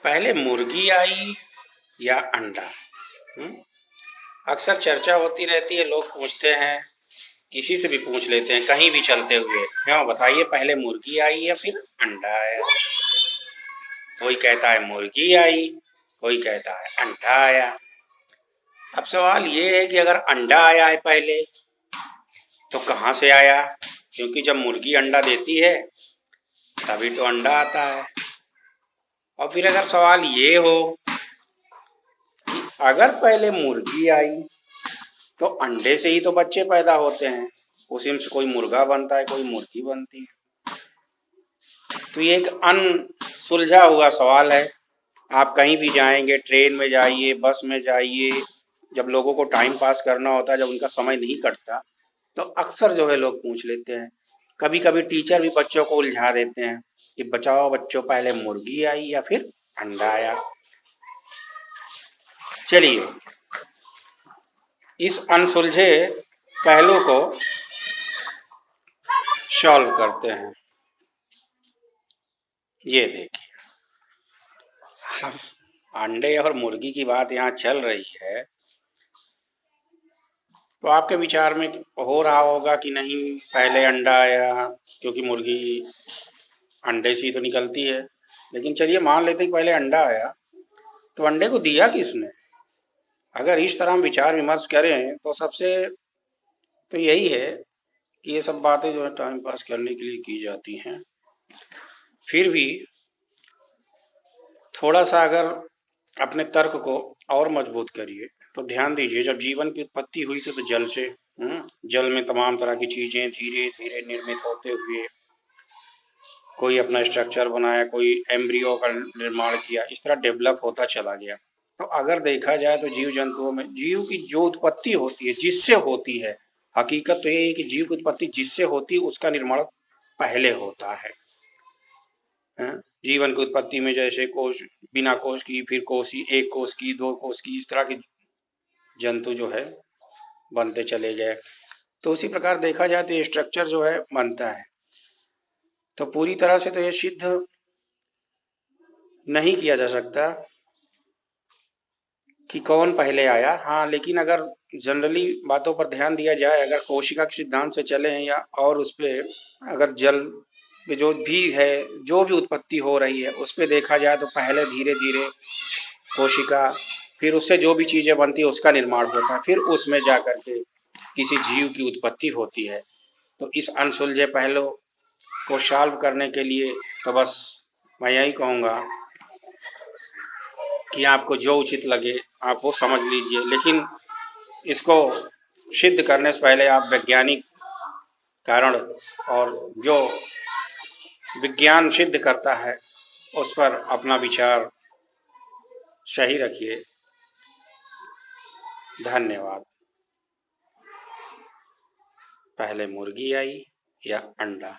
पहले मुर्गी आई या अंडा? हम्म? अक्सर चर्चा होती रहती है, लोग पूछते हैं, किसी से भी पूछ लेते हैं कहीं भी चलते हुए, क्यों बताइए पहले मुर्गी आई या फिर अंडा आया? कोई कहता है मुर्गी आई, कोई कहता है अंडा आया। अब सवाल ये है कि अगर अंडा आया है पहले तो कहाँ से आया? क्योंकि जब मुर्गी अंडा देती है तभी तो अंडा आता है। और फिर अगर सवाल ये हो कि अगर पहले मुर्गी आई तो अंडे से ही तो बच्चे पैदा होते हैं, उसी में से कोई मुर्गा बनता है, कोई मुर्गी बनती है। तो ये एक अनसुलझा हुआ सवाल है। आप कहीं भी जाएंगे, ट्रेन में जाइए, बस में जाइए, जब लोगों को टाइम पास करना होता है, जब उनका समय नहीं कटता, तो अक्सर जो है लोग पूछ लेते हैं। कभी कभी टीचर भी बच्चों को उलझा देते हैं कि बचाओ बच्चों, पहले मुर्गी आई या फिर अंडा आया? चलिए इस अनसुलझे पहलू को सॉल्व करते हैं। ये देखिए, हम अंडे और मुर्गी की बात यहाँ चल रही है, तो आपके विचार में हो रहा होगा कि नहीं पहले अंडा आया, क्योंकि मुर्गी अंडे से ही तो निकलती है। लेकिन चलिए मान लेते हैं कि पहले अंडा आया, तो अंडे को दिया किसने? अगर इस तरह हम विचार विमर्श करें तो सबसे तो यही है कि ये सब बातें जो है टाइम पास करने के लिए की जाती हैं। फिर भी थोड़ा सा अगर अपने तर्क को और मजबूत करिए तो ध्यान दीजिए, जब जीवन की उत्पत्ति हुई थी तो जल से। जल में तमाम तरह की चीजें धीरे धीरे निर्मित होते हुए कोई अपना स्ट्रक्चर बनाया, कोई एम्ब्रियो का निर्माण किया, इस तरह डेवलप होता चला गया। तो अगर देखा जाए तो जीव जंतुओं में जीव की जो उत्पत्ति होती है, जिससे होती है, हकीकत तो ये है कि जीव की उत्पत्ति जिससे होती है उसका निर्माण पहले होता है। जीवन की उत्पत्ति में जैसे कोश, बिना कोश की, फिर कोशी, एक कोश की, दो कोश की, इस तरह के जंतु जो है बनते चले गए। तो उसी प्रकार देखा जाए तो ये स्ट्रक्चर जो है बनता है। तो पूरी तरह से तो ये सिद्ध नहीं किया जा सकता कि कौन पहले आया। हाँ, लेकिन अगर जनरली बातों पर ध्यान दिया जाए, अगर कोशिका के सिद्धांत से चले या और उस पे अगर जल में जो भी है, जो भी उत्पत्ति हो रही है, उस पे देखा जाए तो पहले धीरे धीरे कोशिका, फिर उससे जो भी चीजें बनती है उसका निर्माण होता है, फिर उसमें जा करके किसी जीव की उत्पत्ति होती है। तो इस अनसुलझे पहलू को सॉल्व करने के लिए तो बस मैं यही कहूँगा कि आपको जो उचित लगे आप वो समझ लीजिए, लेकिन इसको सिद्ध करने से पहले आप वैज्ञानिक कारण और जो विज्ञान सिद्ध करता है उस पर अपना विचार सही रखिए। धन्यवाद। पहले मुर्गी आई या अंडा?